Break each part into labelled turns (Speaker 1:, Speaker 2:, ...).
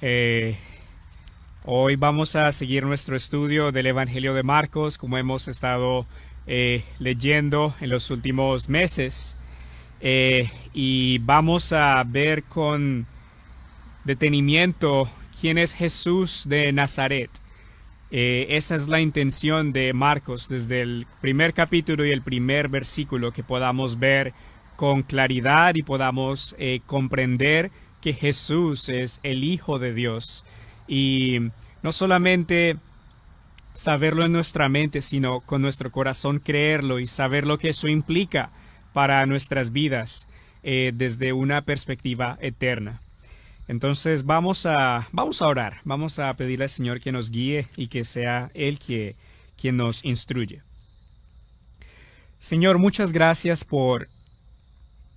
Speaker 1: Eh, Hoy vamos a seguir nuestro estudio del Evangelio de Marcos, como hemos estado leyendo en los últimos meses. Y vamos a ver con detenimiento quién es Jesús de Nazaret. Esa es la intención de Marcos, desde el primer capítulo y el primer versículo, que podamos ver con claridad y podamos comprender que Jesús es el Hijo de Dios. Y no solamente saberlo en nuestra mente, sino con nuestro corazón creerlo y saber lo que eso implica para nuestras vidas desde una perspectiva eterna. Entonces vamos a orar, vamos a pedirle al Señor que nos guíe y que sea Él quien nos instruye. Señor, muchas gracias por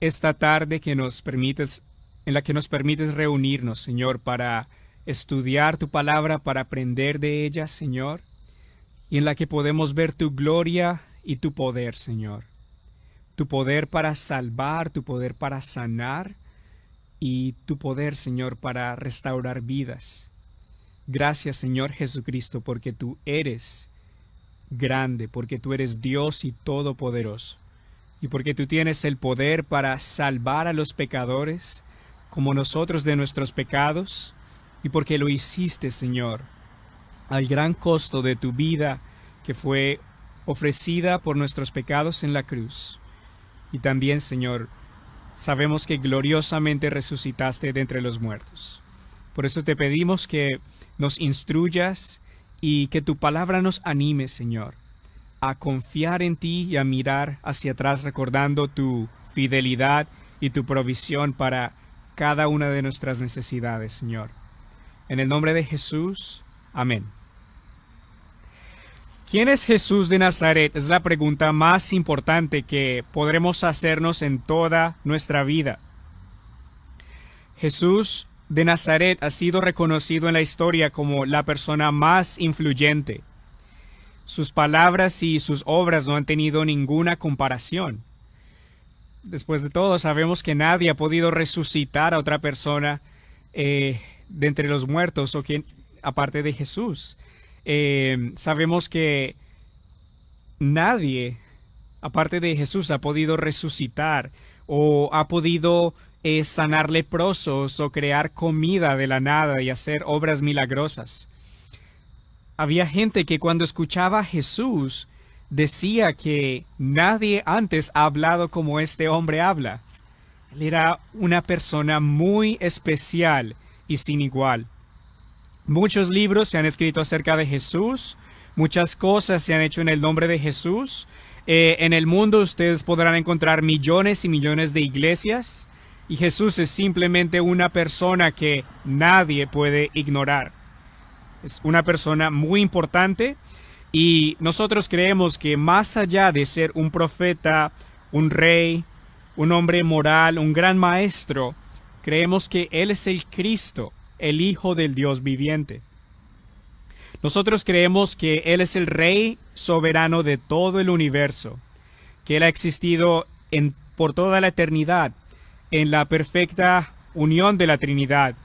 Speaker 1: esta tarde en la que nos permites reunirnos, Señor, para estudiar tu palabra, para aprender de ella, Señor, y en la que podemos ver tu gloria y tu poder, Señor. Tu poder para salvar, tu poder para sanar, y tu poder, Señor, para restaurar vidas. Gracias, Señor Jesucristo, porque tú eres grande, porque tú eres Dios y todopoderoso, y porque tú tienes el poder para salvar a los pecadores, como nosotros de nuestros pecados, y porque lo hiciste, Señor, al gran costo de tu vida, que fue ofrecida por nuestros pecados en la cruz. Y también, Señor, sabemos que gloriosamente resucitaste de entre los muertos. Por eso te pedimos que nos instruyas y que tu palabra nos anime, Señor, a confiar en ti y a mirar hacia atrás recordando tu fidelidad y tu provisión para cada una de nuestras necesidades, Señor. En el nombre de Jesús, amén. ¿Quién es Jesús de Nazaret? Es la pregunta más importante que podremos hacernos en toda nuestra vida. Jesús de Nazaret ha sido reconocido en la historia como la persona más influyente. Sus palabras y sus obras no han tenido ninguna comparación. Después de todo, sabemos que nadie ha podido resucitar a otra persona de entre los muertos, o que aparte de Jesús. Sabemos que nadie, aparte de Jesús, ha podido resucitar o ha podido sanar leprosos o crear comida de la nada y hacer obras milagrosas. Había gente que cuando escuchaba a Jesús decía que nadie antes ha hablado como este hombre habla. Él era una persona muy especial y sin igual. Muchos libros se han escrito acerca de Jesús, muchas cosas se han hecho en el nombre de Jesús. En el mundo ustedes podrán encontrar millones y millones de iglesias, y Jesús es simplemente una persona que nadie puede ignorar. Es una persona muy importante, y nosotros creemos que más allá de ser un profeta, un rey, un hombre moral, un gran maestro, creemos que Él es el Cristo, el Hijo del Dios viviente. Nosotros creemos que Él es el Rey soberano de todo el universo, que Él ha existido por toda la eternidad, en la perfecta unión de la Trinidad,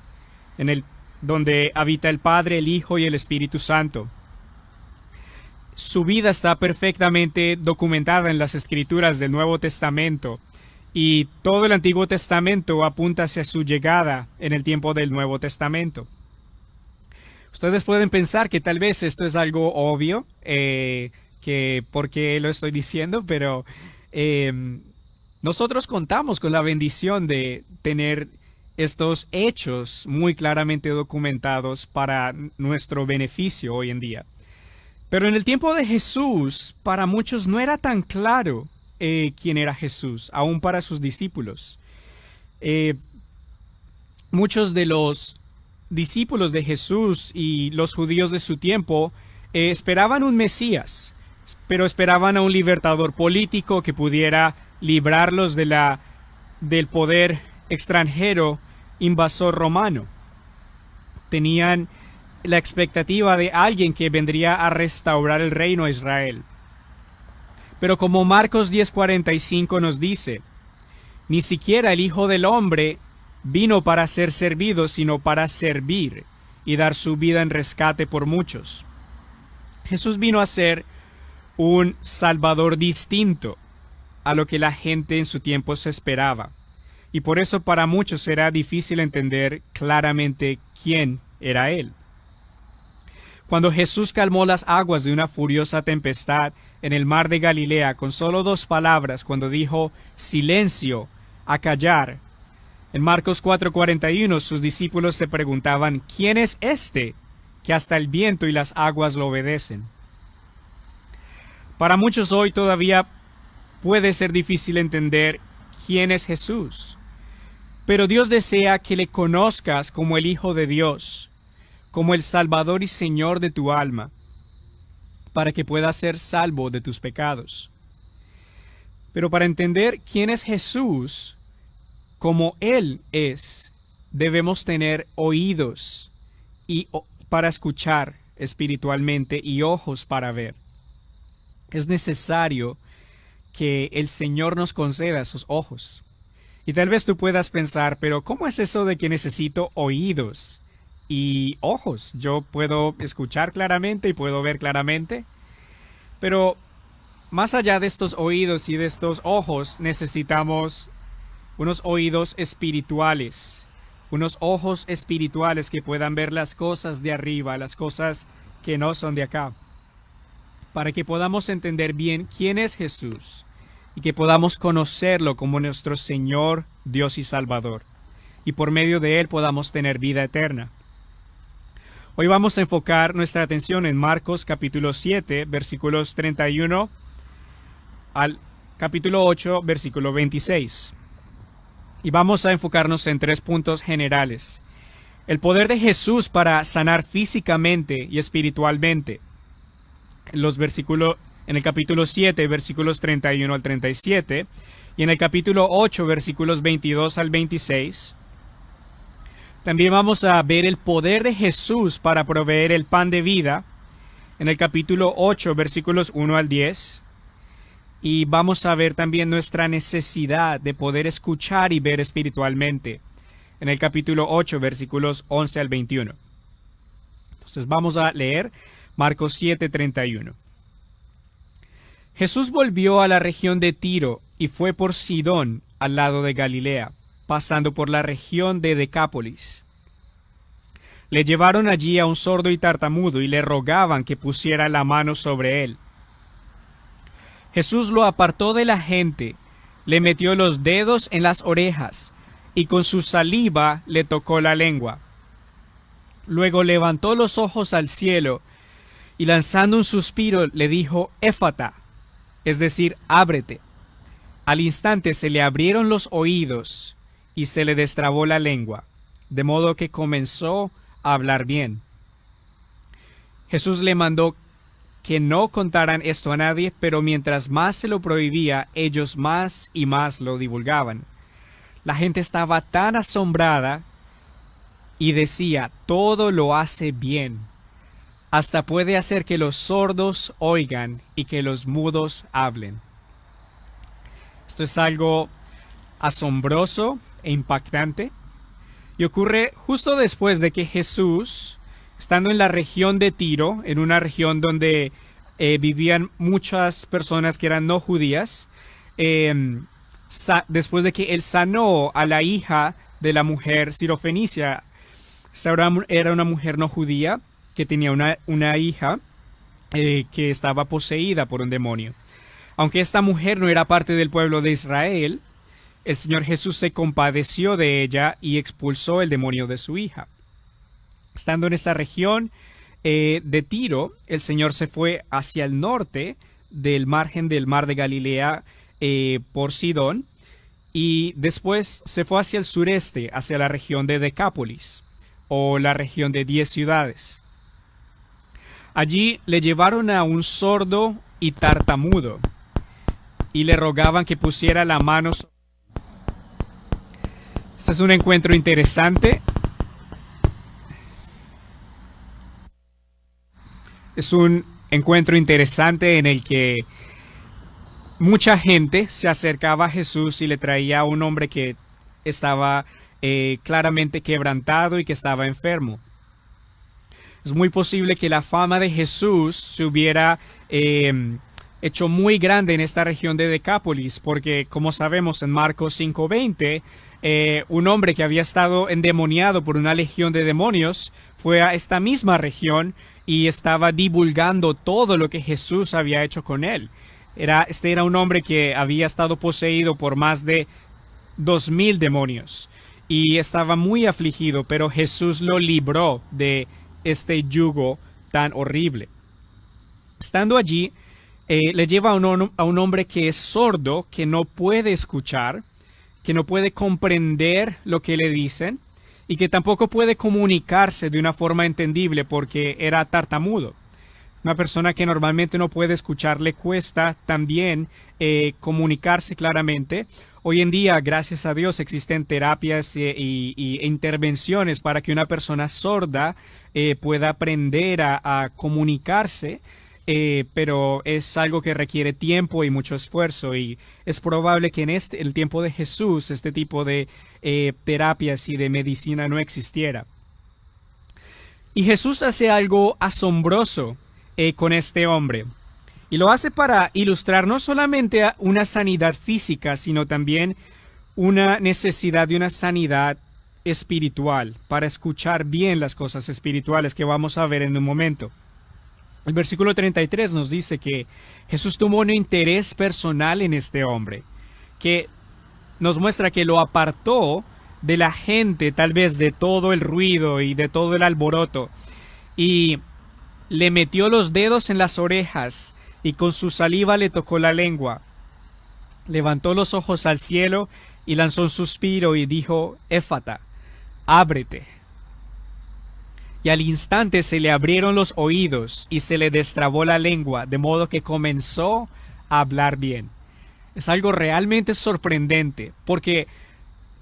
Speaker 1: donde habita el Padre, el Hijo y el Espíritu Santo. Su vida está perfectamente documentada en las Escrituras del Nuevo Testamento, y todo el Antiguo Testamento apunta hacia su llegada en el tiempo del Nuevo Testamento. Ustedes pueden pensar que tal vez esto es algo obvio, que por qué lo estoy diciendo, pero nosotros contamos con la bendición de tener estos hechos muy claramente documentados para nuestro beneficio hoy en día. Pero en el tiempo de Jesús, para muchos no era tan claro quién era Jesús, aún para sus discípulos. Muchos de los discípulos de Jesús y los judíos de su tiempo esperaban un Mesías, pero esperaban a un libertador político que pudiera librarlos del poder extranjero invasor romano. Tenían la expectativa de alguien que vendría a restaurar el reino a Israel. Pero como Marcos 10:45 nos dice, ni siquiera el Hijo del Hombre vino para ser servido, sino para servir y dar su vida en rescate por muchos. Jesús vino a ser un Salvador distinto a lo que la gente en su tiempo se esperaba. Y por eso para muchos era difícil entender claramente quién era Él. Cuando Jesús calmó las aguas de una furiosa tempestad en el mar de Galilea con solo 2 palabras, cuando dijo silencio, a callar, en Marcos 4:41 sus discípulos se preguntaban, ¿quién es este que hasta el viento y las aguas lo obedecen? Para muchos hoy todavía puede ser difícil entender quién es Jesús, pero Dios desea que le conozcas como el Hijo de Dios, como el Salvador y Señor de tu alma, para que puedas ser salvo de tus pecados. Pero para entender quién es Jesús, como Él es, debemos tener oídos para escuchar espiritualmente y ojos para ver. Es necesario que el Señor nos conceda esos ojos. Y tal vez tú puedas pensar, pero ¿cómo es eso de que necesito oídos y ojos? Yo puedo escuchar claramente y puedo ver claramente, pero más allá de estos oídos y de estos ojos, necesitamos unos oídos espirituales, unos ojos espirituales que puedan ver las cosas de arriba, las cosas que no son de acá, para que podamos entender bien quién es Jesús y que podamos conocerlo como nuestro Señor, Dios y Salvador, y por medio de Él podamos tener vida eterna. Hoy vamos a enfocar nuestra atención en Marcos capítulo 7, versículos 31 al capítulo 8, versículo 26. Y vamos a enfocarnos en 3 puntos generales. El poder de Jesús para sanar físicamente y espiritualmente. En el capítulo 7, versículos 31 al 37, y en el capítulo 8, versículos 22 al 26. También vamos a ver el poder de Jesús para proveer el pan de vida, en el capítulo 8, versículos 1 al 10. Y vamos a ver también nuestra necesidad de poder escuchar y ver espiritualmente, en el capítulo 8, versículos 11 al 21. Entonces vamos a leer Marcos 7, 31. Jesús volvió a la región de Tiro y fue por Sidón, al lado de Galilea, pasando por la región de Decápolis. Le llevaron allí a un sordo y tartamudo y le rogaban que pusiera la mano sobre él. Jesús lo apartó de la gente, le metió los dedos en las orejas y con su saliva le tocó la lengua. Luego levantó los ojos al cielo y lanzando un suspiro le dijo, Éfata, es decir, ábrete. Al instante se le abrieron los oídos y se le destrabó la lengua, de modo que comenzó a hablar bien. Jesús le mandó que no contaran esto a nadie, pero mientras más se lo prohibía, ellos más y más lo divulgaban. La gente estaba tan asombrada y decía, todo lo hace bien. Hasta puede hacer que los sordos oigan y que los mudos hablen. Esto es algo asombroso e impactante. Y ocurre justo después de que Jesús, estando en la región de Tiro, en una región donde vivían muchas personas que eran no judías, después de que él sanó a la hija de la mujer sirofenicia. Esta era una mujer no judía que tenía una hija que estaba poseída por un demonio. Aunque esta mujer no era parte del pueblo de Israel, el Señor Jesús se compadeció de ella y expulsó el demonio de su hija. Estando en esa región de Tiro, el Señor se fue hacia el norte del margen del mar de Galilea por Sidón y después se fue hacia el sureste, hacia la región de Decápolis o la región de 10 ciudades. Allí le llevaron a un sordo y tartamudo y le rogaban que pusiera la mano. Este es un encuentro interesante. Es un encuentro interesante en el que mucha gente se acercaba a Jesús y le traía a un hombre que estaba claramente quebrantado y que estaba enfermo. Es muy posible que la fama de Jesús se hubiera hecho muy grande en esta región de Decápolis, porque como sabemos en Marcos 5:20, un hombre que había estado endemoniado por una legión de demonios fue a esta misma región y estaba divulgando todo lo que Jesús había hecho con él. Este era un hombre que había estado poseído por más de 2000 demonios y estaba muy afligido, pero Jesús lo libró de este yugo tan horrible. Estando allí, le lleva a un hombre que es sordo, que no puede escuchar, que no puede comprender lo que le dicen y que tampoco puede comunicarse de una forma entendible porque era tartamudo. Una persona que normalmente no puede escuchar le cuesta también comunicarse claramente. Hoy en día, gracias a Dios, existen terapias e intervenciones para que una persona sorda pueda aprender a comunicarse, pero es algo que requiere tiempo y mucho esfuerzo, y es probable que en el tiempo de Jesús este tipo de terapias y de medicina no existiera. Y Jesús hace algo asombroso con este hombre. Y lo hace para ilustrar no solamente una sanidad física, sino también una necesidad de una sanidad espiritual, para escuchar bien las cosas espirituales que vamos a ver en un momento. El versículo 33 nos dice que Jesús tuvo un interés personal en este hombre, que nos muestra que lo apartó de la gente, tal vez de todo el ruido y de todo el alboroto, y le metió los dedos en las orejas y con su saliva le tocó la lengua. Levantó los ojos al cielo y lanzó un suspiro y dijo: Éfata, ábrete. Y al instante se le abrieron los oídos y se le destrabó la lengua, de modo que comenzó a hablar bien. Es algo realmente sorprendente, porque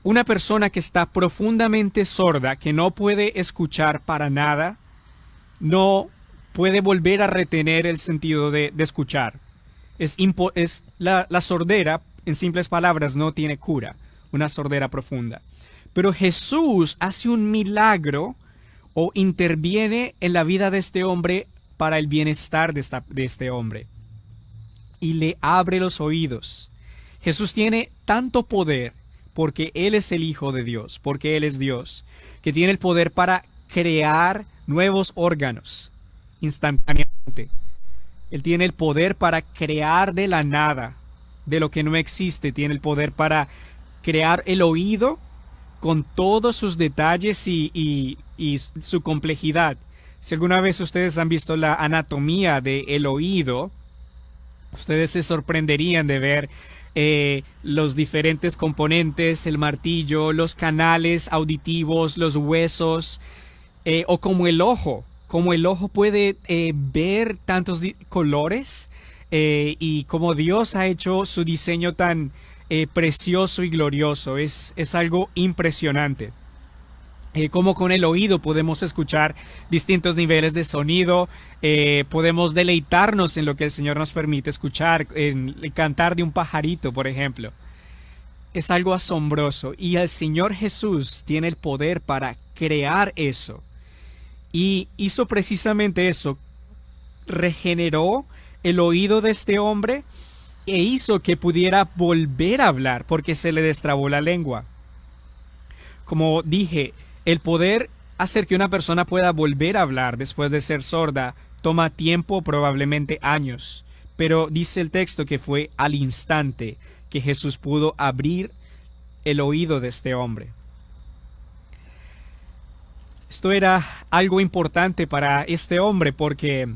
Speaker 1: una persona que está profundamente sorda, que no puede escuchar para nada, no puede volver a retener el sentido de escuchar. La sordera, en simples palabras, no tiene cura, una sordera profunda. Pero Jesús hace un milagro o interviene en la vida de este hombre para el bienestar de este hombre. Y le abre los oídos. Jesús tiene tanto poder porque Él es el Hijo de Dios, porque Él es Dios, que tiene el poder para crear nuevos órganos instantáneamente. Él tiene el poder para crear de la nada, de lo que no existe. Tiene el poder para crear el oído con todos sus detalles y su complejidad. Si alguna vez ustedes han visto la anatomía del oído, ustedes se sorprenderían de ver los diferentes componentes, el martillo, los canales auditivos, los huesos, o como el ojo. Como el ojo puede ver tantos colores, y como Dios ha hecho su diseño tan precioso y glorioso. Es algo impresionante. Como con el oído podemos escuchar distintos niveles de sonido, podemos deleitarnos en lo que el Señor nos permite escuchar, en el cantar de un pajarito, por ejemplo. Es algo asombroso, y el Señor Jesús tiene el poder para crear eso. Y hizo precisamente eso, regeneró el oído de este hombre e hizo que pudiera volver a hablar porque se le destrabó la lengua. Como dije, el poder hacer que una persona pueda volver a hablar después de ser sorda toma tiempo, probablemente años. Pero dice el texto que fue al instante que Jesús pudo abrir el oído de este hombre. Esto era algo importante para este hombre porque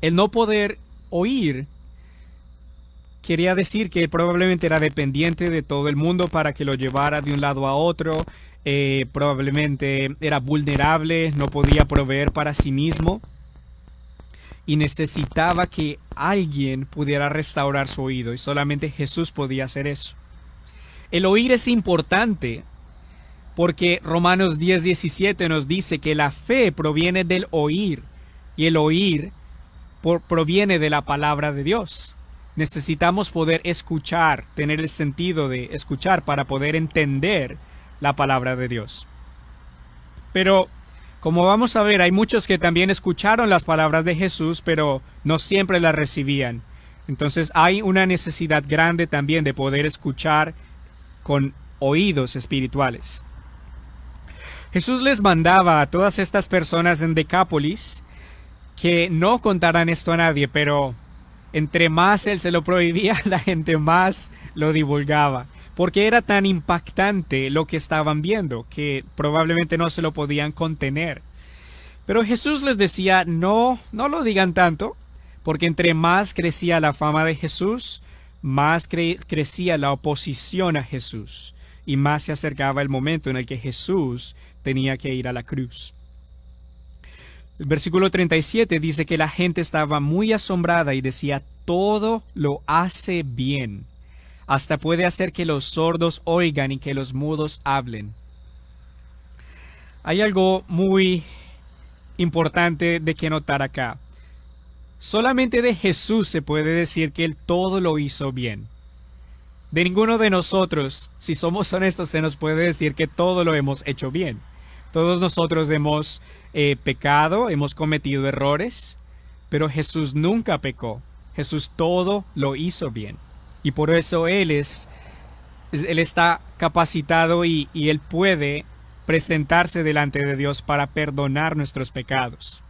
Speaker 1: el no poder oír quería decir que probablemente era dependiente de todo el mundo para que lo llevara de un lado a otro. Probablemente era vulnerable, no podía proveer para sí mismo y necesitaba que alguien pudiera restaurar su oído, y solamente Jesús podía hacer eso. El oír es importante porque Romanos 10:17 nos dice que la fe proviene del oír, y el oír proviene de la palabra de Dios. Necesitamos poder escuchar, tener el sentido de escuchar para poder entender la palabra de Dios. Pero, como vamos a ver, hay muchos que también escucharon las palabras de Jesús, pero no siempre las recibían. Entonces hay una necesidad grande también de poder escuchar con oídos espirituales. Jesús les mandaba a todas estas personas en Decápolis que no contaran esto a nadie, pero entre más él se lo prohibía, la gente más lo divulgaba, porque era tan impactante lo que estaban viendo que probablemente no se lo podían contener. Pero Jesús les decía, no lo digan tanto, porque entre más crecía la fama de Jesús, más crecía la oposición a Jesús, y más se acercaba el momento en el que Jesús tenía que ir a la cruz. El versículo 37 dice que la gente estaba muy asombrada y decía, todo lo hace bien. Hasta puede hacer que los sordos oigan y que los mudos hablen. Hay algo muy importante de que notar acá. Solamente de Jesús se puede decir que Él todo lo hizo bien. De ninguno de nosotros, si somos honestos, se nos puede decir que todo lo hemos hecho bien. Todos nosotros hemos pecado, hemos cometido errores, pero Jesús nunca pecó. Jesús todo lo hizo bien. Y por eso Él está capacitado y Él puede presentarse delante de Dios para perdonar nuestros pecados.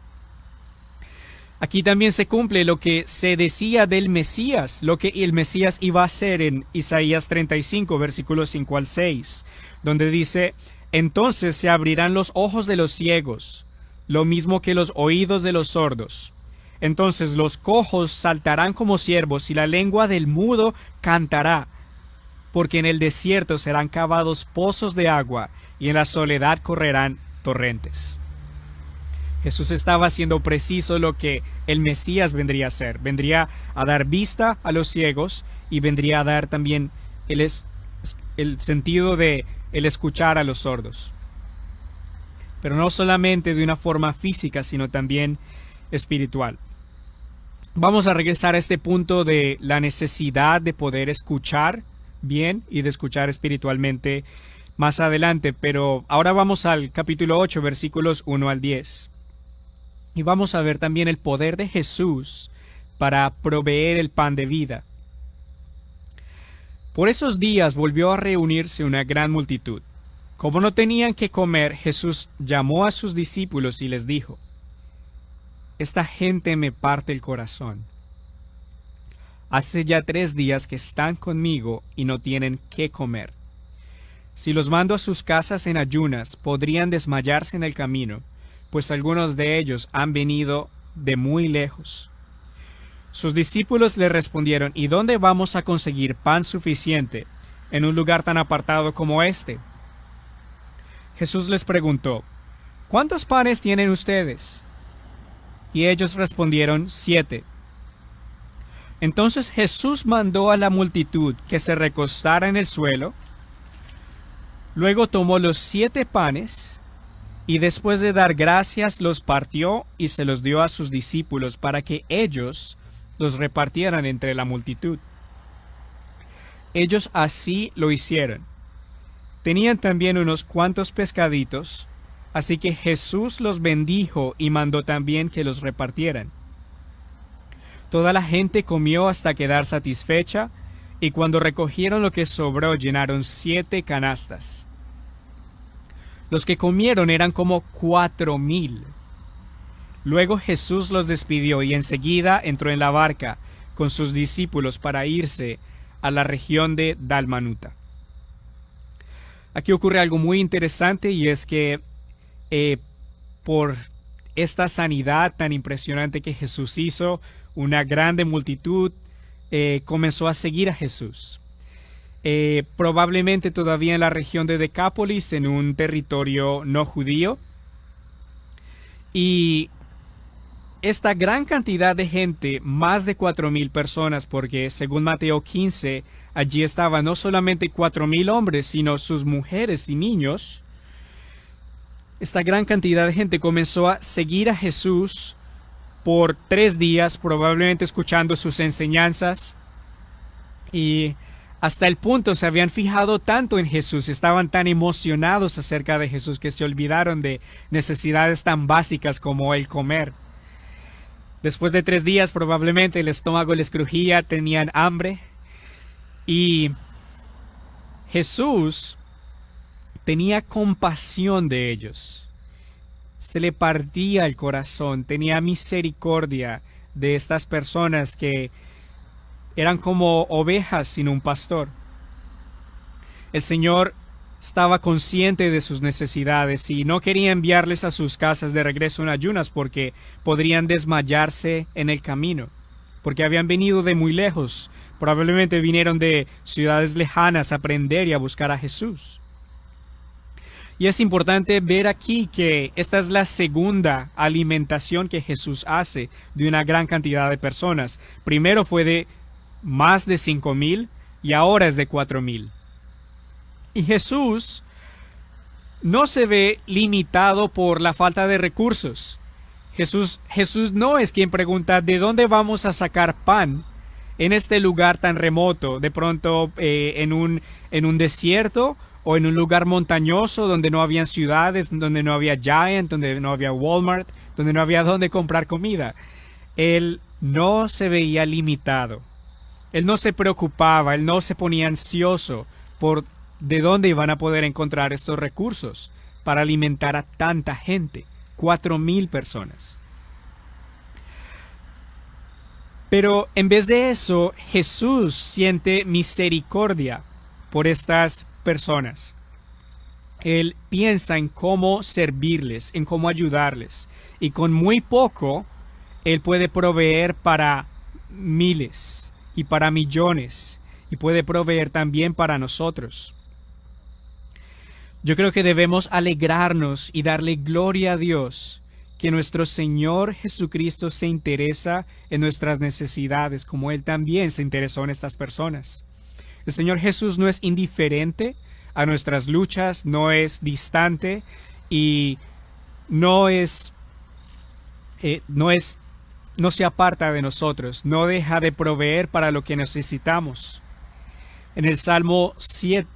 Speaker 1: Aquí también se cumple lo que se decía del Mesías, lo que el Mesías iba a hacer en Isaías 35, versículos 5 al 6, donde dice, entonces se abrirán los ojos de los ciegos, lo mismo que los oídos de los sordos. Entonces los cojos saltarán como ciervos y la lengua del mudo cantará, porque en el desierto serán cavados pozos de agua y en la soledad correrán torrentes. Jesús estaba haciendo preciso lo que el Mesías vendría a hacer. Vendría a dar vista a los ciegos y vendría a dar también el sentido de el escuchar a los sordos. Pero no solamente de una forma física, sino también espiritual. Vamos a regresar a este punto de la necesidad de poder escuchar bien y de escuchar espiritualmente más adelante, pero ahora vamos al capítulo 8, versículos 1 al 10. Y vamos a ver también el poder de Jesús para proveer el pan de vida. Por esos días volvió a reunirse una gran multitud. Como no tenían que comer, Jesús llamó a sus discípulos y les dijo, esta gente me parte el corazón. Hace ya 3 días que están conmigo y no tienen qué comer. Si los mando a sus casas en ayunas, podrían desmayarse en el camino, pues algunos de ellos han venido de muy lejos. Sus discípulos le respondieron, ¿y dónde vamos a conseguir pan suficiente en un lugar tan apartado como este? Jesús les preguntó, ¿cuántos panes tienen ustedes? Y ellos respondieron, 7. Entonces Jesús mandó a la multitud que se recostara en el suelo. Luego tomó los 7 panes y después de dar gracias los partió y se los dio a sus discípulos para que ellos los repartieran entre la multitud. Ellos así lo hicieron. Tenían también unos cuantos pescaditos, así que Jesús los bendijo y mandó también que los repartieran. Toda la gente comió hasta quedar satisfecha, y cuando recogieron lo que sobró llenaron 7 canastas. Los que comieron eran como 4,000. Luego Jesús los despidió y enseguida entró en la barca con sus discípulos para irse a la región de Dalmanuta. Aquí ocurre algo muy interesante y es que por esta sanidad tan impresionante que Jesús hizo, una grande multitud comenzó a seguir a Jesús. Probablemente todavía en la región de Decápolis, en un territorio no judío. Y esta gran cantidad de gente, más de 4,000 personas, porque según Mateo 15, allí estaban no solamente 4,000 hombres, sino sus mujeres y niños. Esta gran cantidad de gente comenzó a seguir a Jesús por 3 días, probablemente escuchando sus enseñanzas. Y Hasta el punto se habían fijado tanto en Jesús, estaban tan emocionados acerca de Jesús que se olvidaron de necesidades tan básicas como el comer. Después de 3 días probablemente el estómago les crujía, tenían hambre y Jesús tenía compasión de ellos. Se le partía el corazón, tenía misericordia de estas personas que eran como ovejas sin un pastor. El Señor estaba consciente de sus necesidades y no quería enviarles a sus casas de regreso en ayunas porque podrían desmayarse en el camino, porque habían venido de muy lejos, probablemente vinieron de ciudades lejanas a aprender y a buscar a Jesús. Y es importante ver aquí que esta es la segunda alimentación que Jesús hace de una gran cantidad de personas. Primero fue de más de 5,000 y ahora es de 4,000. Y Jesús no se ve limitado por la falta de recursos. Jesús no es quien pregunta ¿de dónde vamos a sacar pan en este lugar tan remoto? De pronto en un desierto o en un lugar montañoso donde no habían ciudades, donde no había Giant, donde no había Walmart, donde no había dónde comprar comida. Él no se veía limitado. Él no se preocupaba, él no se ponía ansioso por de dónde iban a poder encontrar estos recursos para alimentar a tanta gente, 4,000 personas. Pero en vez de eso, Jesús siente misericordia por estas personas. Él piensa en cómo servirles, en cómo ayudarles. Y con muy poco, Él puede proveer para miles y para millones, y puede proveer también para nosotros. Yo creo que debemos alegrarnos y darle gloria a Dios que nuestro Señor Jesucristo se interesa en nuestras necesidades, como Él también se interesó en estas personas. El Señor Jesús no es indiferente a nuestras luchas, no es distante y no se aparta de nosotros, no deja de proveer para lo que necesitamos. En el Salmo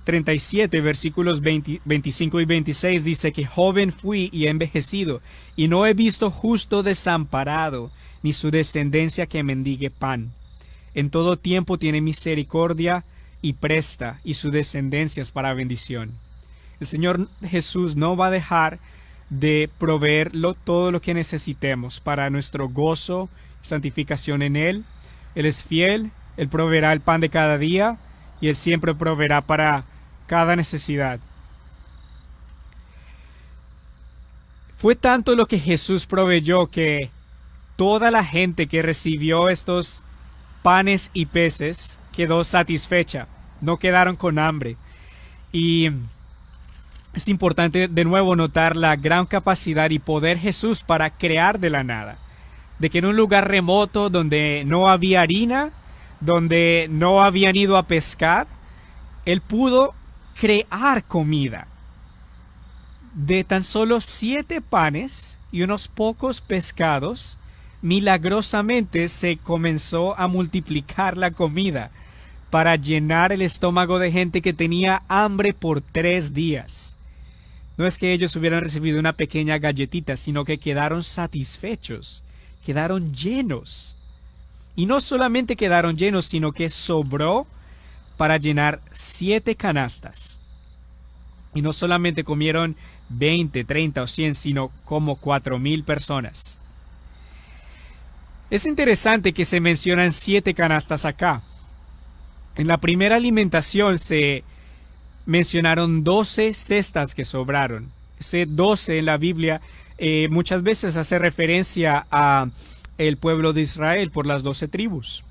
Speaker 1: 37, versículos 25 y 26 dice que joven fui y he envejecido, y no he visto justo desamparado, ni su descendencia que mendigue pan. En todo tiempo tiene misericordia y presta, y su descendencia es para bendición. El Señor Jesús no va a dejar de proveer todo lo que necesitemos para nuestro gozo y santificación en Él. Él es fiel, Él proveerá el pan de cada día y Él siempre proveerá para cada necesidad. Fue tanto lo que Jesús proveyó que toda la gente que recibió estos panes y peces quedó satisfecha, no quedaron con hambre. Y es importante de nuevo notar la gran capacidad y poder Jesús para crear de la nada. De que en un lugar remoto donde no había harina, donde no habían ido a pescar, Él pudo crear comida. De tan solo 7 panes y unos pocos pescados, milagrosamente se comenzó a multiplicar la comida para llenar el estómago de gente que tenía hambre por 3 días. No es que ellos hubieran recibido una pequeña galletita, sino que quedaron satisfechos, quedaron llenos. Y no solamente quedaron llenos, sino que sobró para llenar 7 canastas. Y no solamente comieron 20, 30 o 100, sino como 4,000 personas. Es interesante que se mencionan 7 canastas acá. En la primera alimentación se mencionaron 12 cestas que sobraron. Ese 12 en la Biblia muchas veces hace referencia a el pueblo de Israel por las 12 tribus.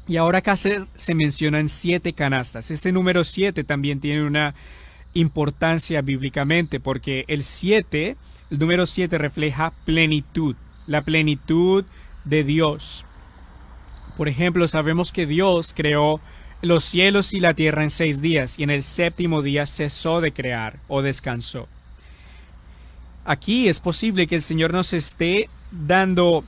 Speaker 1: Y ahora acá se mencionan 7 canastas. Este número 7 también tiene una importancia bíblicamente porque el número 7 refleja plenitud, la plenitud de Dios. Por ejemplo, sabemos que Dios creó los cielos y la tierra en 6 días y en el 7º día cesó de crear o descansó. Aquí es posible que el Señor nos esté dando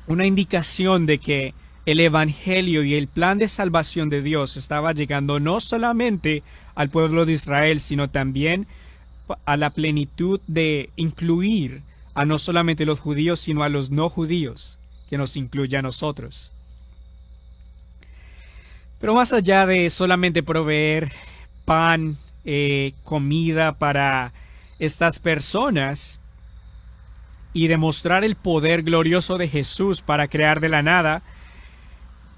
Speaker 1: una indicación de que el evangelio y el plan de salvación de Dios estaba llegando no solamente al pueblo de Israel, sino también a la plenitud de incluir a no solamente los judíos, sino a los no judíos, que nos incluye a nosotros. Pero más allá de solamente proveer pan, comida para estas personas y demostrar el poder glorioso de Jesús para crear de la nada,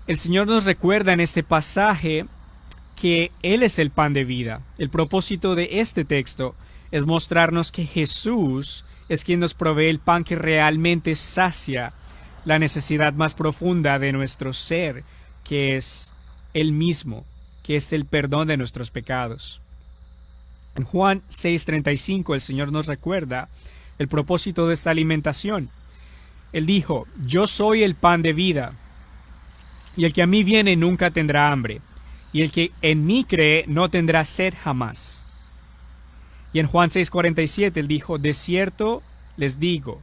Speaker 1: el Señor nos recuerda en este pasaje que Él es el pan de vida. El propósito de este texto es mostrarnos que Jesús es quien nos provee el pan que realmente sacia la necesidad más profunda de nuestro ser, que es Él mismo, que es el perdón de nuestros pecados. En Juan 6:35 el Señor nos recuerda el propósito de esta alimentación. Él dijo: yo soy el pan de vida, y el que a mí viene nunca tendrá hambre, y el que en mí cree no tendrá sed jamás. Y en Juan 6:47 Él dijo: de cierto les digo,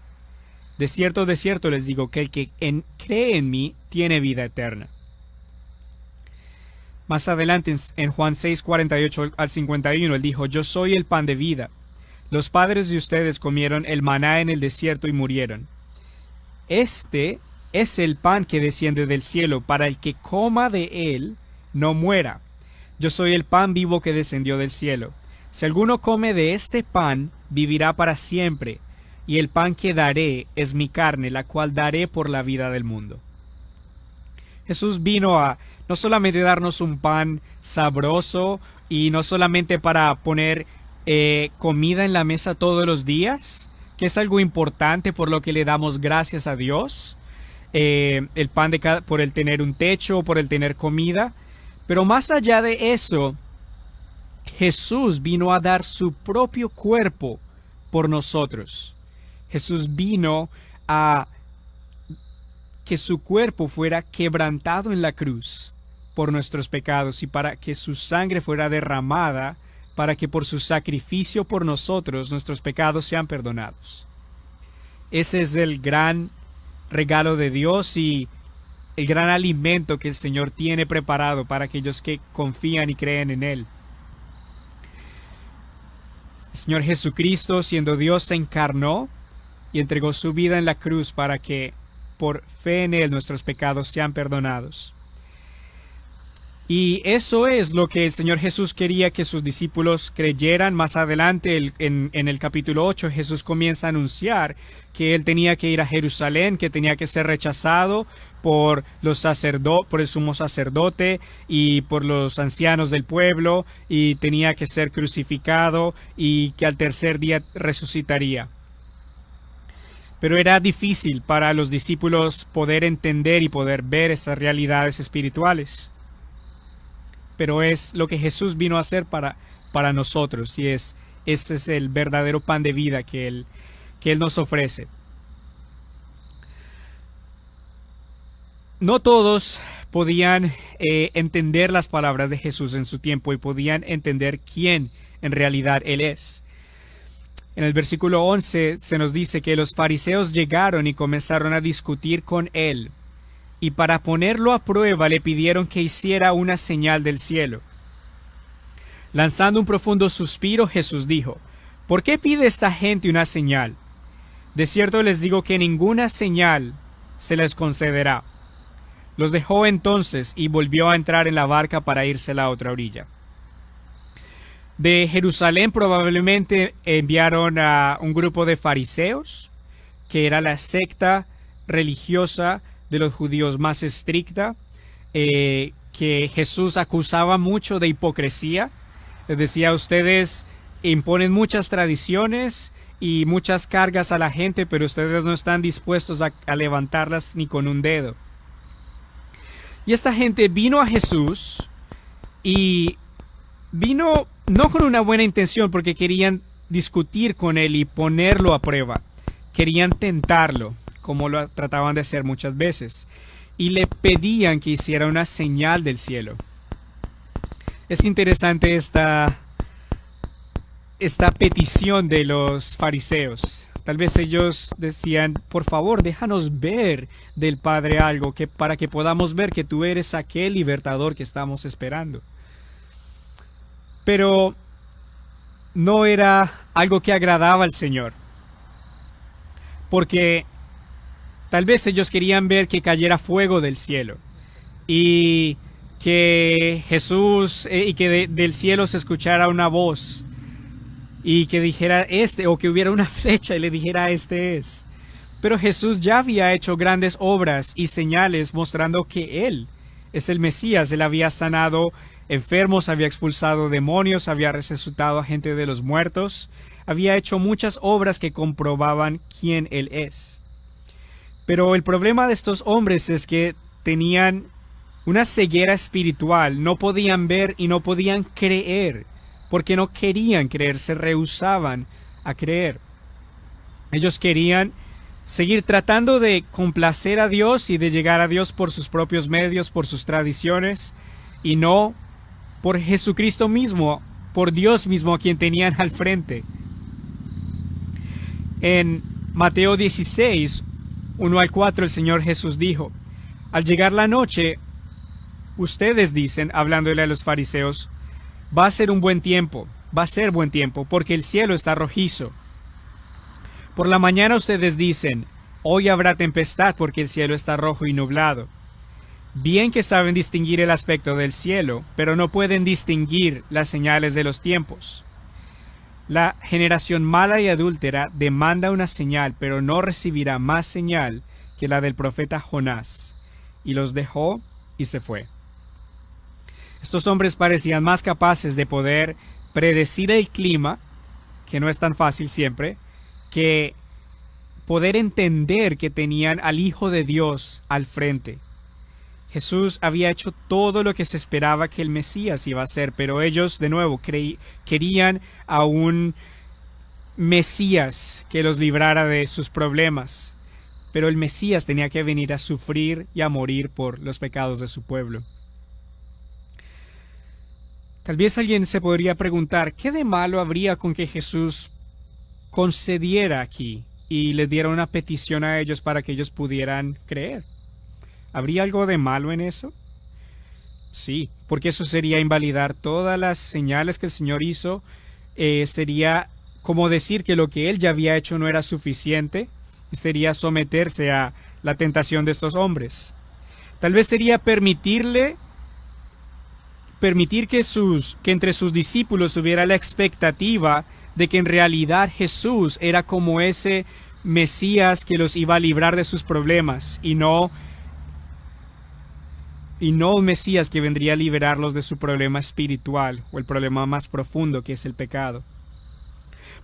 Speaker 1: de cierto les digo, que el que cree en mí tiene vida eterna. Más adelante en Juan 6:48 al 51 Él dijo: yo soy el pan de vida. Los padres de ustedes comieron el maná en el desierto y murieron. Este es el pan que desciende del cielo, para el que coma de él no muera. Yo soy el pan vivo que descendió del cielo. Si alguno come de este pan, vivirá para siempre, y el pan que daré es mi carne, la cual daré por la vida del mundo. Jesús vino a no solamente darnos un pan sabroso y no solamente para poner comida en la mesa todos los días, que es algo importante por lo que le damos gracias a Dios, el pan por el tener un techo, por el tener comida, pero más allá de eso, Jesús vino a dar su propio cuerpo por nosotros. Jesús vino a que su cuerpo fuera quebrantado en la cruz por nuestros pecados y para que su sangre fuera derramada para que por su sacrificio por nosotros nuestros pecados sean perdonados. Ese es el gran regalo de Dios y el gran alimento que el Señor tiene preparado para aquellos que confían y creen en Él. El Señor Jesucristo, siendo Dios, se encarnó y entregó su vida en la cruz para que por fe en Él nuestros pecados sean perdonados. Y eso es lo que el Señor Jesús quería que sus discípulos creyeran. Más adelante, en el capítulo 8, Jesús comienza a anunciar que Él tenía que ir a Jerusalén, que tenía que ser rechazado por el sumo sacerdote y por los ancianos del pueblo, y tenía que ser crucificado y que al tercer día resucitaría. Pero era difícil para los discípulos poder entender y poder ver esas realidades espirituales. Pero es lo que Jesús vino a hacer para nosotros, y ese es el verdadero pan de vida que Él nos ofrece. No todos podían entender las palabras de Jesús en su tiempo y podían entender quién en realidad Él es. En el versículo 11 se nos dice que los fariseos llegaron y comenzaron a discutir con Él, y para ponerlo a prueba le pidieron que hiciera una señal del cielo. Lanzando un profundo suspiro, Jesús dijo: ¿por qué pide esta gente una señal? De cierto les digo que ninguna señal se les concederá. Los dejó entonces y volvió a entrar en la barca para irse a la otra orilla. De Jerusalén probablemente enviaron a un grupo de fariseos, que era la secta religiosa de los judíos más estricta, que Jesús acusaba mucho de hipocresía. Les decía: ustedes imponen muchas tradiciones y muchas cargas a la gente, pero ustedes no están dispuestos a levantarlas ni con un dedo. Y esta gente vino a Jesús y vino no con una buena intención, porque querían discutir con Él y ponerlo a prueba. Querían tentarlo, como lo trataban de hacer muchas veces, y le pedían que hiciera una señal del cielo. Es interesante esta petición de los fariseos, Tal vez ellos decían, por favor, déjanos ver del Padre algo, para que podamos ver que tú eres aquel libertador que estamos esperando. Pero no era algo que agradaba al Señor, porque tal vez ellos querían ver que cayera fuego del cielo y que Jesús y que del cielo se escuchara una voz y que dijera o que hubiera una flecha y le dijera este es. Pero Jesús ya había hecho grandes obras y señales mostrando que Él es el Mesías. Él había sanado enfermos, había expulsado demonios, había resucitado a gente de los muertos, había hecho muchas obras que comprobaban quién Él es. Pero el problema de estos hombres es que tenían una ceguera espiritual, no podían ver y no podían creer, porque no querían creer, se rehúsaban a creer. Ellos querían seguir tratando de complacer a Dios y de llegar a Dios por sus propios medios, por sus tradiciones, y no por Jesucristo mismo, por Dios mismo a quien tenían al frente. En Mateo 16, 1 al 4, el Señor Jesús dijo, al llegar la noche, ustedes dicen, hablándole a los fariseos, va a ser buen tiempo, porque el cielo está rojizo. Por la mañana ustedes dicen, hoy habrá tempestad porque el cielo está rojo y nublado. Bien que saben distinguir el aspecto del cielo, pero no pueden distinguir las señales de los tiempos. La generación mala y adúltera demanda una señal, pero no recibirá más señal que la del profeta Jonás. Y los dejó y se fue. Estos hombres parecían más capaces de poder predecir el clima, que no es tan fácil siempre, que poder entender que tenían al Hijo de Dios al frente. Jesús había hecho todo lo que se esperaba que el Mesías iba a hacer, pero ellos de nuevo querían a un Mesías que los librara de sus problemas. Pero el Mesías tenía que venir a sufrir y a morir por los pecados de su pueblo. Tal vez alguien se podría preguntar, ¿qué de malo habría con que Jesús concediera aquí y les diera una petición a ellos para que ellos pudieran creer? ¿Habría algo de malo en eso? Sí, porque eso sería invalidar todas las señales que el Señor hizo. Sería como decir que lo que Él ya había hecho no era suficiente y sería someterse a la tentación de estos hombres. Tal vez sería permitir que entre sus discípulos hubiera la expectativa de que en realidad Jesús era como ese Mesías que los iba a librar de sus problemas y no un Mesías que vendría a liberarlos de su problema espiritual o el problema más profundo que es el pecado.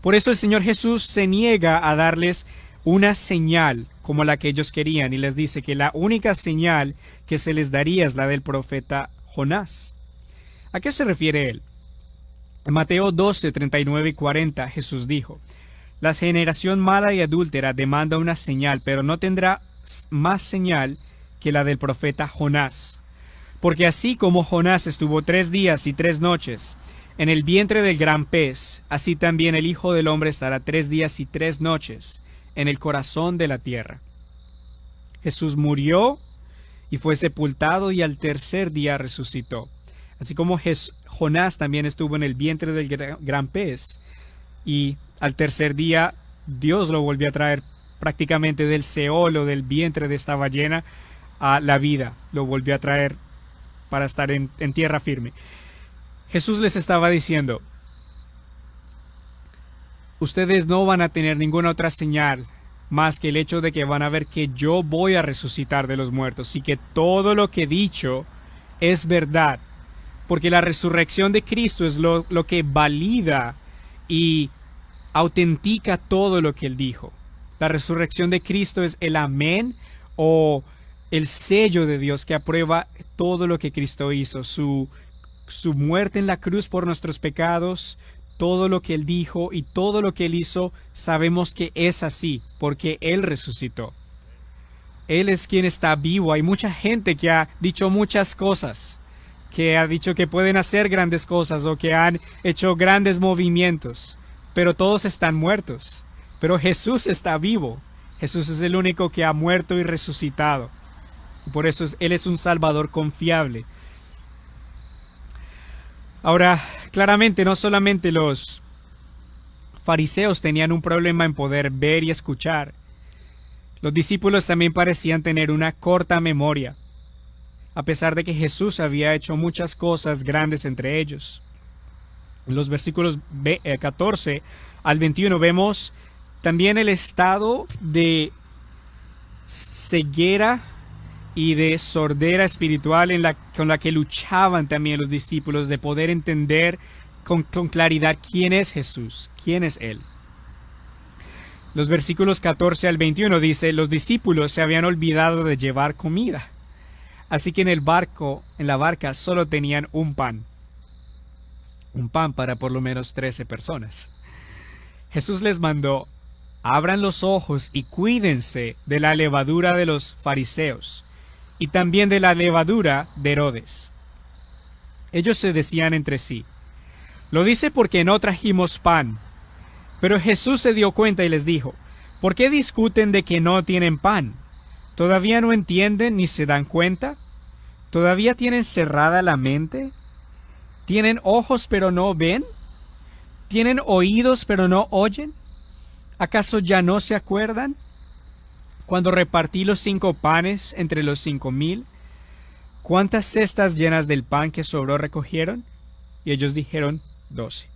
Speaker 1: Por eso el Señor Jesús se niega a darles una señal como la que ellos querían y les dice que la única señal que se les daría es la del profeta Jonás. ¿A qué se refiere él? En Mateo 12, 39 y 40 Jesús dijo, la generación mala y adúltera demanda una señal, pero no tendrá más señal que la del profeta Jonás. Porque así como Jonás estuvo 3 días y 3 noches en el vientre del gran pez, así también el Hijo del Hombre estará 3 días y 3 noches en el corazón de la tierra. Jesús murió y fue sepultado y al tercer día resucitó. Así como Jonás también estuvo en el vientre del gran pez y al tercer día Dios lo volvió a traer prácticamente del Seol o del vientre de esta ballena a la vida. Lo volvió a traer para estar en tierra firme. Jesús les estaba diciendo, ustedes no van a tener ninguna otra señal más que el hecho de que van a ver que yo voy a resucitar de los muertos y que todo lo que he dicho es verdad. Porque la resurrección de Cristo es lo que valida y autentica todo lo que Él dijo. La resurrección de Cristo es el amén o el sello de Dios que aprueba todo lo que Cristo hizo. Su muerte en la cruz por nuestros pecados, todo lo que Él dijo y todo lo que Él hizo, sabemos que es así, porque Él resucitó. Él es quien está vivo. Hay mucha gente que ha dicho muchas cosas, que ha dicho que pueden hacer grandes cosas o que han hecho grandes movimientos, pero todos están muertos. Pero Jesús está vivo. Jesús es el único que ha muerto y resucitado. Por eso Él es un Salvador confiable. Ahora, claramente no solamente los fariseos tenían un problema en poder ver y escuchar. Los discípulos también parecían tener una corta memoria, a pesar de que Jesús había hecho muchas cosas grandes entre ellos. En los versículos 14 al 21 vemos también el estado de ceguera y de sordera espiritual con la que luchaban también los discípulos, de poder entender con claridad quién es Jesús, quién es Él. Los versículos 14 al 21 dice: los discípulos se habían olvidado de llevar comida, así que en la barca solo tenían un pan para por lo menos 13 personas. Jesús les mandó: abran los ojos y cuídense de la levadura de los fariseos y también de la levadura de Herodes. Ellos se decían entre sí: lo dice porque no trajimos pan. Pero Jesús se dio cuenta y les dijo: ¿por qué discuten de que no tienen pan? ¿Todavía no entienden ni se dan cuenta? ¿Todavía tienen cerrada la mente? ¿Tienen ojos pero no ven? ¿Tienen oídos pero no oyen? ¿Acaso ya no se acuerdan? Cuando repartí los 5 panes entre los 5,000, ¿cuántas cestas llenas del pan que sobró recogieron? Y ellos dijeron: 12.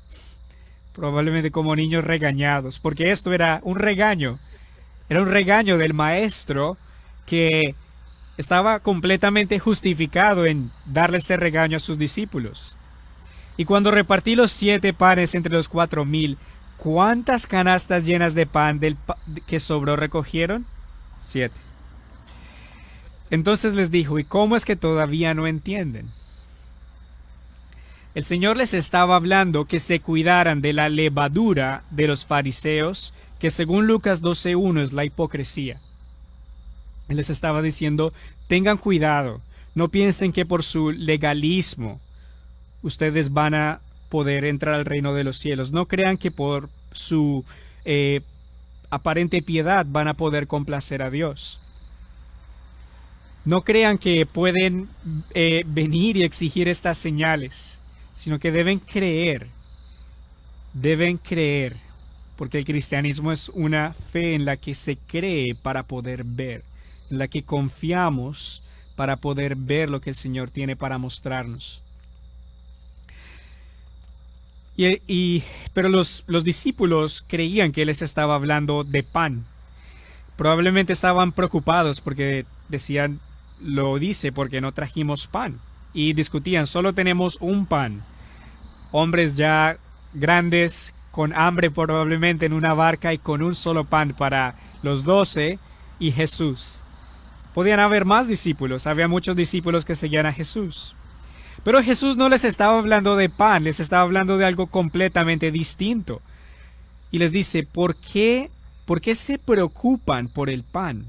Speaker 1: Probablemente como niños regañados, porque esto era un regaño. Era un regaño del maestro que estaba completamente justificado en darle este regaño a sus discípulos. Y cuando repartí los 7 panes entre los 4,000, ¿cuántas canastas llenas de pan que sobró recogieron? 7. Entonces les dijo: ¿y cómo es que todavía no entienden? El Señor les estaba hablando que se cuidaran de la levadura de los fariseos, que según Lucas 12:1 es la hipocresía. Él les estaba diciendo: tengan cuidado, no piensen que por su legalismo ustedes van a poder entrar al reino de los cielos. No crean que por su aparente piedad van a poder complacer a Dios. No crean que pueden venir y exigir estas señales, sino que deben creer, porque el cristianismo es una fe en la que se cree para poder ver, en la que confiamos para poder ver lo que el Señor tiene para mostrarnos. Pero los discípulos creían que Él les estaba hablando de pan. Probablemente estaban preocupados porque decían: lo dice porque no trajimos pan. Y discutían: solo tenemos un pan. Hombres ya grandes, con hambre probablemente en una barca y con un solo pan para los 12 y Jesús. Podían haber más discípulos, había muchos discípulos que seguían a Jesús. Pero Jesús no les estaba hablando de pan, les estaba hablando de algo completamente distinto. Y les dice: ¿por qué se preocupan por el pan?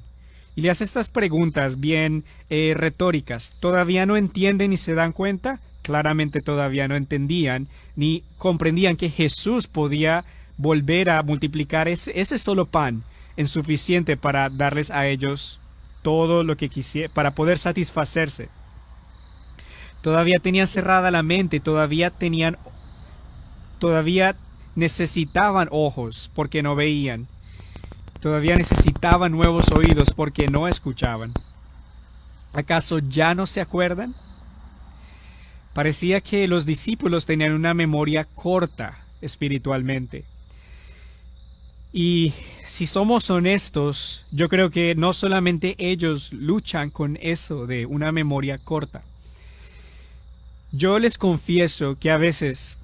Speaker 1: Y le hace estas preguntas bien retóricas. ¿Todavía no entienden ni se dan cuenta? Claramente todavía no entendían ni comprendían que Jesús podía volver a multiplicar ese solo pan en suficiente para darles a ellos todo lo que quisiera, para poder satisfacerse. Todavía tenían cerrada la mente, todavía necesitaban ojos porque no veían. Todavía necesitaban nuevos oídos porque no escuchaban. ¿Acaso ya no se acuerdan? Parecía que los discípulos tenían una memoria corta espiritualmente. Y si somos honestos, yo creo que no solamente ellos luchan con eso de una memoria corta. Yo les confieso que a veces,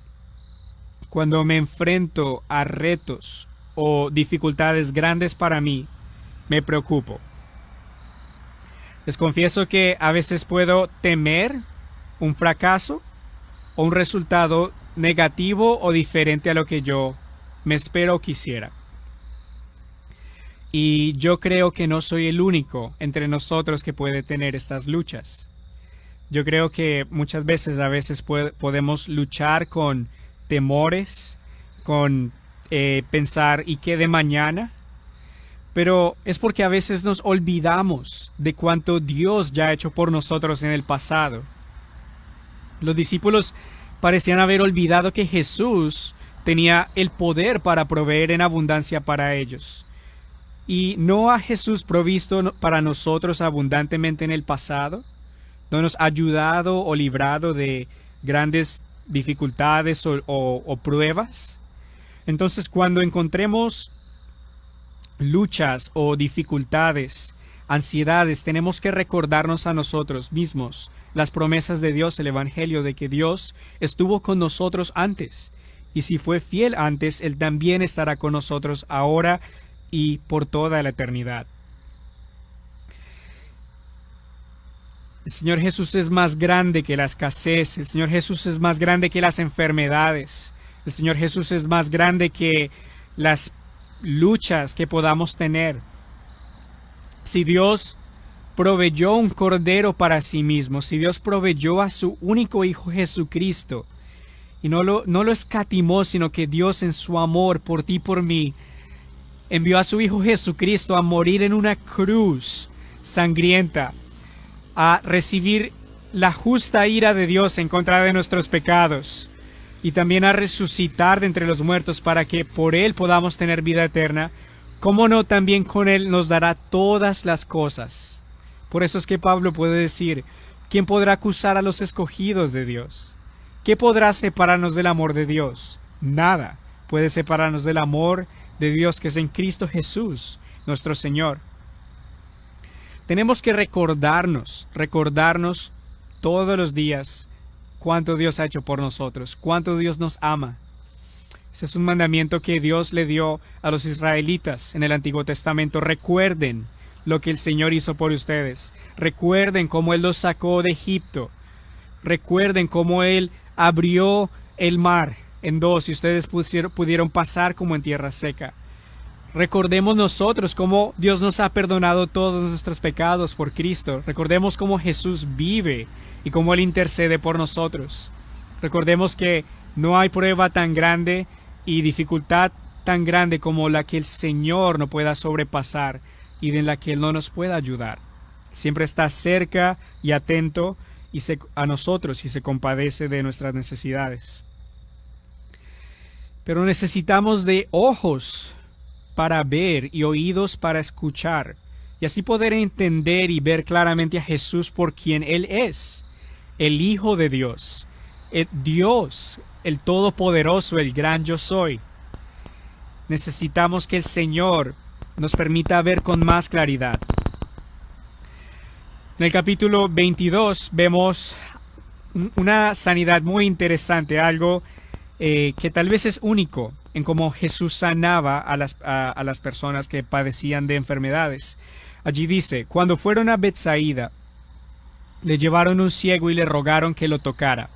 Speaker 1: cuando me enfrento a retos o dificultades grandes para mí, me preocupo. Les confieso que a veces puedo temer un fracaso o un resultado negativo o diferente a lo que yo me espero o quisiera. Y yo creo que no soy el único entre nosotros que puede tener estas luchas. Yo creo que muchas veces, podemos luchar con temores, con pensar ¿y qué de mañana? Pero es porque a veces nos olvidamos de cuánto Dios ya ha hecho por nosotros en el pasado. Los discípulos parecían haber olvidado que Jesús tenía el poder para proveer en abundancia para ellos. ¿Y no ha Jesús provisto para nosotros abundantemente en el pasado? ¿No nos ha ayudado o librado de grandes dificultades o pruebas? Entonces, cuando encontremos luchas o dificultades, ansiedades, tenemos que recordarnos a nosotros mismos las promesas de Dios, el Evangelio, de que Dios estuvo con nosotros antes. Y si fue fiel antes, Él también estará con nosotros ahora y por toda la eternidad. El Señor Jesús es más grande que la escasez. El Señor Jesús es más grande que las enfermedades. El Señor Jesús es más grande que las luchas que podamos tener. Si Dios proveyó un cordero para sí mismo, si Dios proveyó a su único Hijo Jesucristo, y no lo escatimó, sino que Dios en su amor por ti y por mí, envió a su Hijo Jesucristo a morir en una cruz sangrienta, a recibir la justa ira de Dios en contra de nuestros pecados, y también a resucitar de entre los muertos para que por Él podamos tener vida eterna. ¿Cómo no también con Él nos dará todas las cosas? Por eso es que Pablo puede decir, ¿quién podrá acusar a los escogidos de Dios? ¿Qué podrá separarnos del amor de Dios? Nada puede separarnos del amor de Dios que es en Cristo Jesús, nuestro Señor. Tenemos que recordarnos todos los días cuánto Dios ha hecho por nosotros, cuánto Dios nos ama. Ese es un mandamiento que Dios le dio a los israelitas en el Antiguo Testamento. Recuerden lo que el Señor hizo por ustedes. Recuerden cómo Él los sacó de Egipto. Recuerden cómo Él abrió el mar en dos y ustedes pudieron pasar como en tierra seca. Recordemos nosotros cómo Dios nos ha perdonado todos nuestros pecados por Cristo. Recordemos cómo Jesús vive y cómo Él intercede por nosotros. Recordemos que no hay prueba tan grande y dificultad tan grande como la que el Señor no pueda sobrepasar y en la que Él no nos pueda ayudar. Siempre está cerca y atento a nosotros y se compadece de nuestras necesidades. Pero necesitamos de ojos para ver y oídos para escuchar, y así poder entender y ver claramente a Jesús por quien Él es, el Hijo de Dios, Dios, el Todopoderoso, el gran yo soy. Necesitamos que el Señor nos permita ver con más claridad. En el capítulo 22 vemos una sanidad muy interesante, algo que tal vez es único en cómo Jesús sanaba a las personas que padecían de enfermedades. Allí dice, cuando fueron a Betsaida, le llevaron un ciego y le rogaron que lo tocara.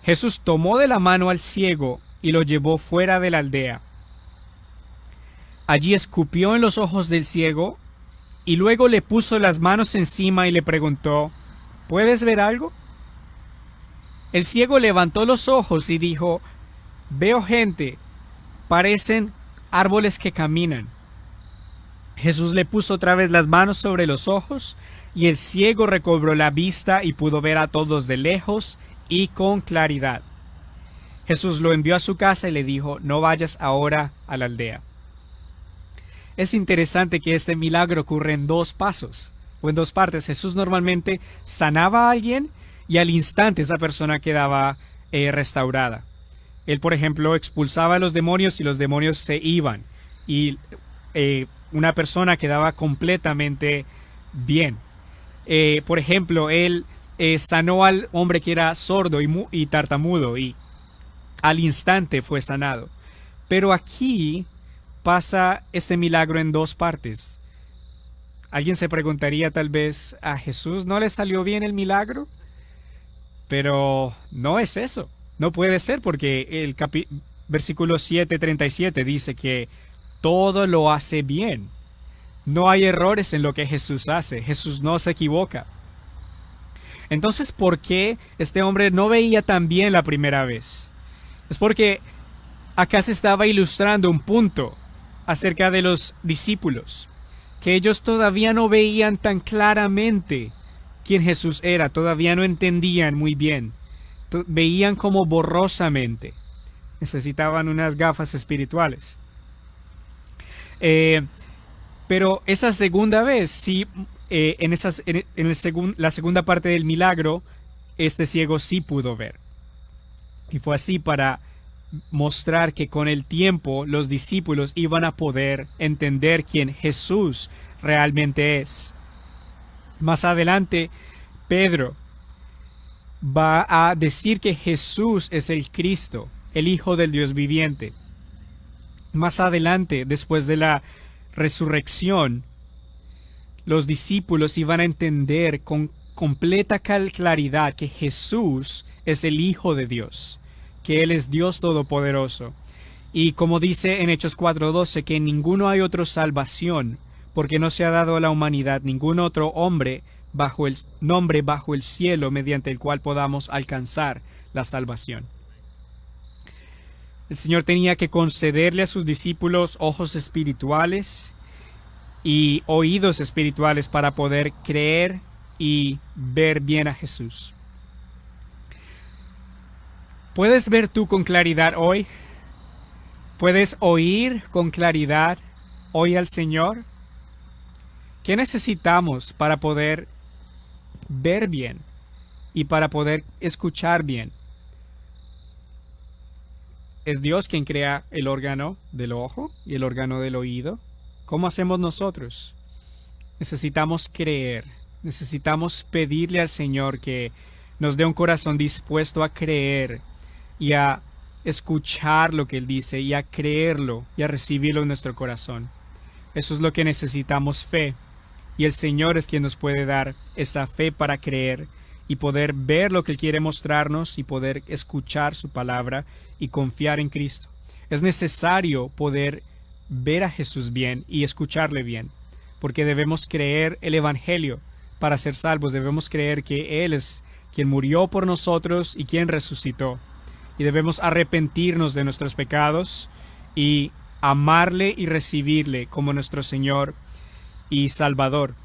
Speaker 1: Jesús tomó de la mano al ciego y lo llevó fuera de la aldea. Allí escupió en los ojos del ciego y luego le puso las manos encima y le preguntó, ¿puedes ver algo? El ciego levantó los ojos y dijo, veo gente, parecen árboles que caminan. Jesús le puso otra vez las manos sobre los ojos y el ciego recobró la vista y pudo ver a todos de lejos y con claridad. Jesús lo envió a su casa y le dijo, no vayas ahora a la aldea. Es interesante que este milagro ocurre en dos pasos o en dos partes. Jesús normalmente sanaba a alguien y al instante esa persona quedaba restaurada. Él, por ejemplo, expulsaba a los demonios y los demonios se iban y una persona quedaba completamente bien. Por ejemplo, él sanó al hombre que era sordo y tartamudo y al instante fue sanado. Pero aquí pasa este milagro en dos partes. Alguien se preguntaría tal vez, ¿a Jesús no le salió bien el milagro? Pero no es eso. No puede ser porque el versículo 7:37 dice que todo lo hace bien. No hay errores en lo que Jesús hace. Jesús no se equivoca. Entonces, ¿por qué este hombre no veía tan bien la primera vez? Es porque Acá se estaba ilustrando un punto acerca de los discípulos, que ellos todavía no veían tan claramente quién Jesús era, todavía no entendían muy bien, veían como borrosamente, necesitaban unas gafas espirituales. Pero esa segunda vez, sí, la segunda parte del milagro, este ciego sí pudo ver. Y fue así para mostrar que con el tiempo los discípulos iban a poder entender quién Jesús realmente es. Más adelante, Pedro va a decir que Jesús es el Cristo, el Hijo del Dios viviente. Más adelante, después de la resurrección, los discípulos iban a entender con completa claridad que Jesús es el Hijo de Dios, que Él es Dios Todopoderoso. Y como dice en Hechos 4:12, que en ninguno hay otra salvación, porque no se ha dado a la humanidad ningún otro nombre bajo el cielo mediante el cual podamos alcanzar la salvación. El Señor tenía que concederle a sus discípulos ojos espirituales y oídos espirituales para poder creer y ver bien a Jesús. ¿Puedes ver tú con claridad hoy? ¿Puedes oír con claridad hoy al Señor? ¿Qué necesitamos para poder ver bien y para poder escuchar bien? ¿Es Dios quien crea el órgano del ojo y el órgano del oído? ¿Cómo hacemos nosotros? Necesitamos creer, necesitamos pedirle al Señor que nos dé un corazón dispuesto a creer y a escuchar lo que Él dice y a creerlo y a recibirlo en nuestro corazón. Eso es lo que necesitamos, fe. Y el Señor es quien nos puede dar esa fe para creer y poder ver lo que Él quiere mostrarnos y poder escuchar su palabra y confiar en Cristo. Es necesario poder ver a Jesús bien y escucharle bien, porque debemos creer el Evangelio para ser salvos. Debemos creer que Él es quien murió por nosotros y quien resucitó. Y debemos arrepentirnos de nuestros pecados y amarle y recibirle como nuestro Señor y Salvador.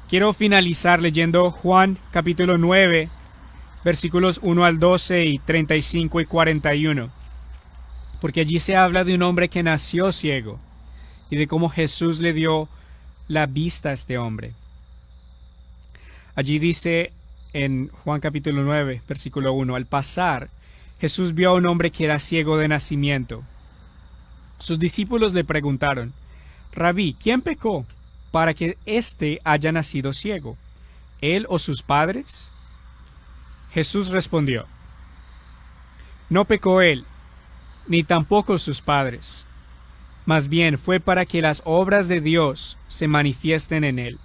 Speaker 1: Quiero finalizar leyendo Juan capítulo 9, versículos 1 al 12 y 35 y 41. Porque allí se habla de un hombre que nació ciego y de cómo Jesús le dio la vista a este hombre. Allí dice en Juan capítulo 9, versículo 1, al pasar, Jesús vio a un hombre que era ciego de nacimiento. Sus discípulos le preguntaron, Rabí, ¿quién pecó para que éste haya nacido ciego, él o sus padres? Jesús respondió, no pecó él, ni tampoco sus padres. Más bien fue para que las obras de Dios se manifiesten en él.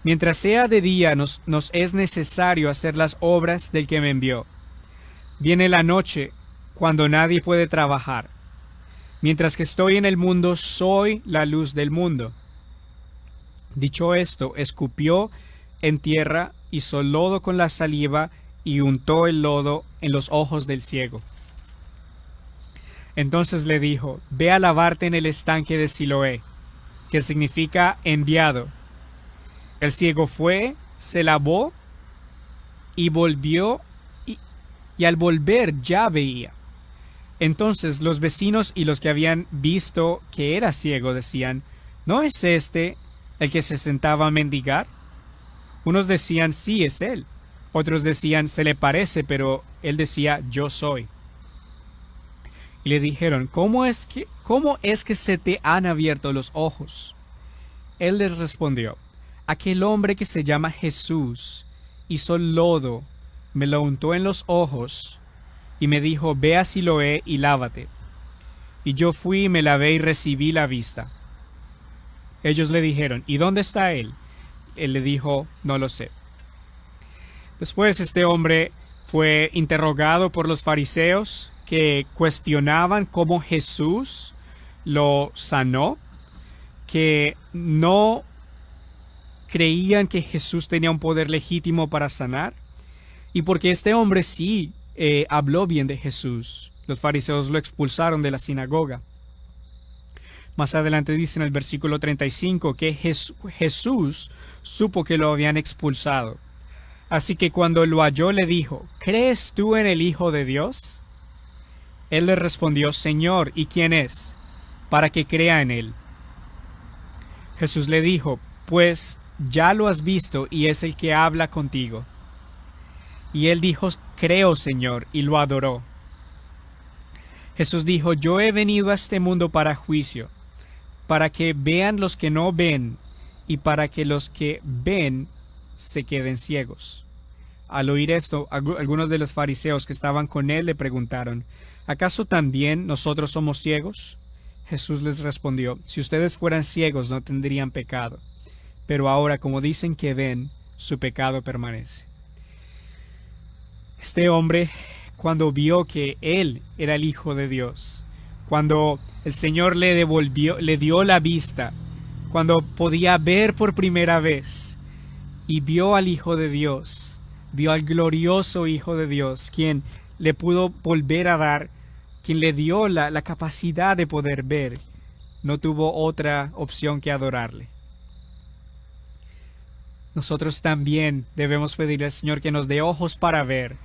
Speaker 1: Mientras sea de día nos es necesario hacer las obras del que me envió. Viene la noche cuando nadie puede trabajar. Mientras que estoy en el mundo, soy la luz del mundo. Dicho esto, escupió en tierra, hizo lodo con la saliva y untó el lodo en los ojos del ciego. Entonces le dijo, ve a lavarte en el estanque de Siloé, que significa enviado. El ciego fue, se lavó y volvió, y al volver ya veía. Entonces los vecinos y los que habían visto que era ciego decían, ¿no es este el que se sentaba a mendigar? Unos decían, sí, es él. Otros decían, se le parece, pero él decía, yo soy. Y le dijeron, ¿cómo es que se te han abierto los ojos? Él les respondió, aquel hombre que se llama Jesús hizo lodo, me lo untó en los ojos y me dijo, ve a Siloé y lávate. Y yo fui y me lavé y recibí la vista. Ellos le dijeron, ¿y dónde está él? Él le dijo, no lo sé. Después este hombre fue interrogado por los fariseos que cuestionaban cómo Jesús lo sanó, que no creían que Jesús tenía un poder legítimo para sanar, y porque este hombre sí habló bien de Jesús, Los fariseos lo expulsaron de la sinagoga. Más adelante dice en el versículo 35 que Jesús supo que lo habían expulsado. Así que cuando lo halló le dijo, ¿crees tú en el Hijo de Dios? Él le respondió, Señor, ¿y quién es? Para que crea en él. Jesús le dijo, pues ya lo has visto y es el que habla contigo. Y él dijo, creo, Señor, y lo adoró. Jesús dijo, yo he venido a este mundo para juicio, para que vean los que no ven, y para que los que ven se queden ciegos. Al oír esto, algunos de los fariseos que estaban con él le preguntaron, ¿acaso también nosotros somos ciegos? Jesús les respondió, si ustedes fueran ciegos no tendrían pecado, pero ahora como dicen que ven, su pecado permanece. Este hombre, cuando vio que él era el Hijo de Dios, cuando el Señor le dio la vista, cuando podía ver por primera vez y vio al Hijo de Dios, vio al glorioso Hijo de Dios, quien le pudo volver a dar, quien le dio la capacidad de poder ver, no tuvo otra opción que adorarle. Nosotros también debemos pedirle al Señor que nos dé ojos para ver,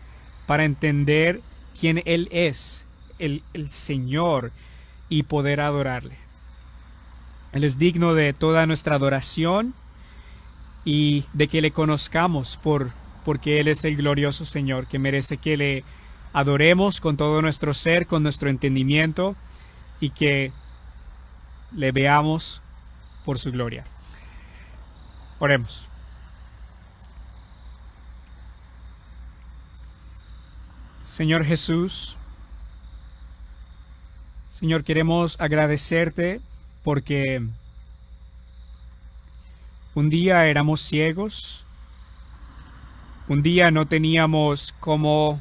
Speaker 1: para entender quién Él es, el Señor, y poder adorarle. Él es digno de toda nuestra adoración y de que le conozcamos porque Él es el glorioso Señor, que merece que le adoremos con todo nuestro ser, con nuestro entendimiento, y que le veamos por su gloria. Oremos. Señor Jesús, Señor, queremos agradecerte porque un día éramos ciegos, un día no teníamos cómo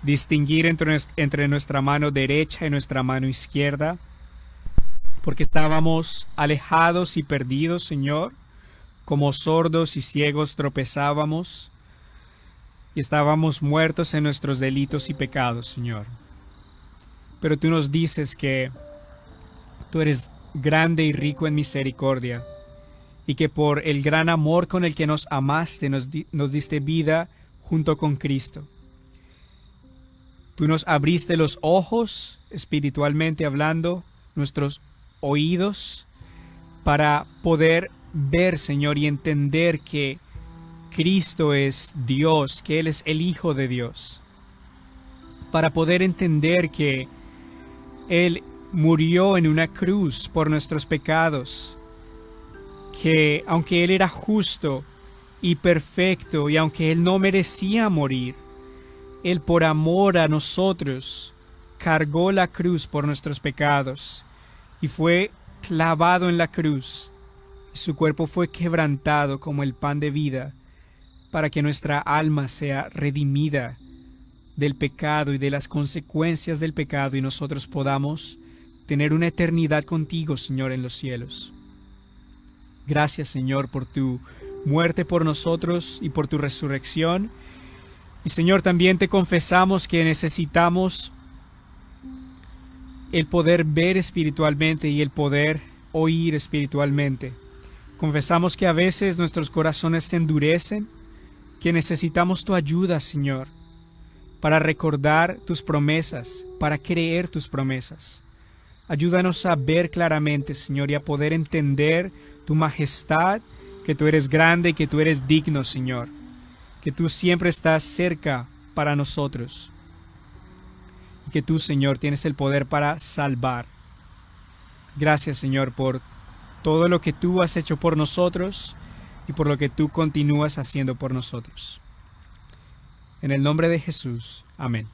Speaker 1: distinguir entre nuestra mano derecha y nuestra mano izquierda, porque estábamos alejados y perdidos, Señor, como sordos y ciegos tropezábamos y estábamos muertos en nuestros delitos y pecados, Señor. Pero tú nos dices que tú eres grande y rico en misericordia, y que por el gran amor con el que nos amaste, nos diste vida junto con Cristo. Tú nos abriste los ojos, espiritualmente hablando, nuestros oídos, para poder ver, Señor, y entender que Cristo es Dios, que Él es el Hijo de Dios. Para poder entender que Él murió en una cruz por nuestros pecados, que aunque Él era justo y perfecto, y aunque Él no merecía morir, Él por amor a nosotros cargó la cruz por nuestros pecados y fue clavado en la cruz, y su cuerpo fue quebrantado como el pan de vida, para que nuestra alma sea redimida del pecado y de las consecuencias del pecado, y nosotros podamos tener una eternidad contigo, Señor, en los cielos. Gracias, Señor, por tu muerte por nosotros y por tu resurrección. Y, Señor, también te confesamos que necesitamos el poder ver espiritualmente y el poder oír espiritualmente. Confesamos que a veces nuestros corazones se endurecen, que necesitamos tu ayuda, Señor, para recordar tus promesas, para creer tus promesas. Ayúdanos a ver claramente, Señor, y a poder entender tu majestad, que tú eres grande y que tú eres digno, Señor, que tú siempre estás cerca para nosotros, y que tú, Señor, tienes el poder para salvar. Gracias, Señor, por todo lo que tú has hecho por nosotros y por lo que tú continúas haciendo por nosotros. En el nombre de Jesús. Amén.